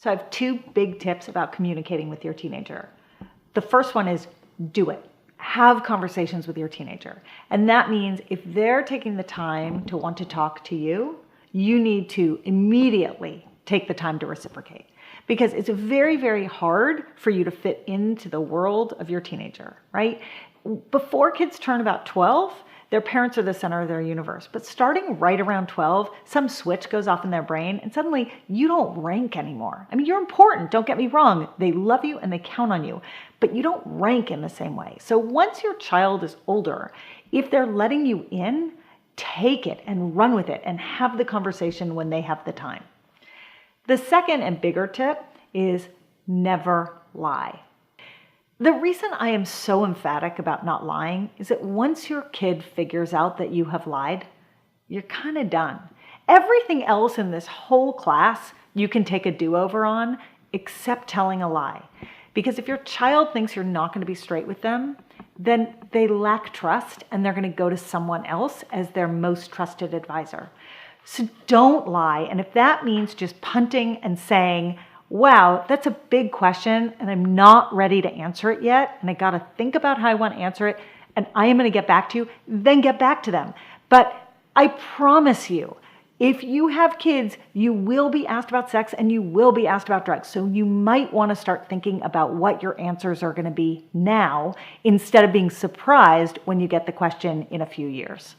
So I have two big tips about communicating with your teenager. The first one is do it. Have conversations with your teenager. And that means if they're taking the time to want to talk to you, you need to immediately take the time to reciprocate. Because it's very, very hard for you to fit into the world of your teenager, right? Before kids turn about 12, their parents are the center of their universe. But starting right around 12, some switch goes off in their brain and suddenly you don't rank anymore. I mean, you're important, don't get me wrong. They love you and they count on you, but you don't rank in the same way. So once your child is older, if they're letting you in, take it and run with it and have the conversation when they have the time. The second and bigger tip is never lie. The reason I am so emphatic about not lying is that once your kid figures out that you have lied, you're kind of done. Everything else in this whole class you can take a do-over on except telling a lie. Because if your child thinks you're not going to be straight with them, then they lack trust and they're going to go to someone else as their most trusted advisor. So don't lie. And if that means just punting and saying, wow, that's a big question and I'm not ready to answer it yet, and I got to think about how I want to answer it, and I am going to get back to you, then get back to them. But I promise you, if you have kids, you will be asked about sex and you will be asked about drugs. So you might want to start thinking about what your answers are going to be now instead of being surprised when you get the question in a few years.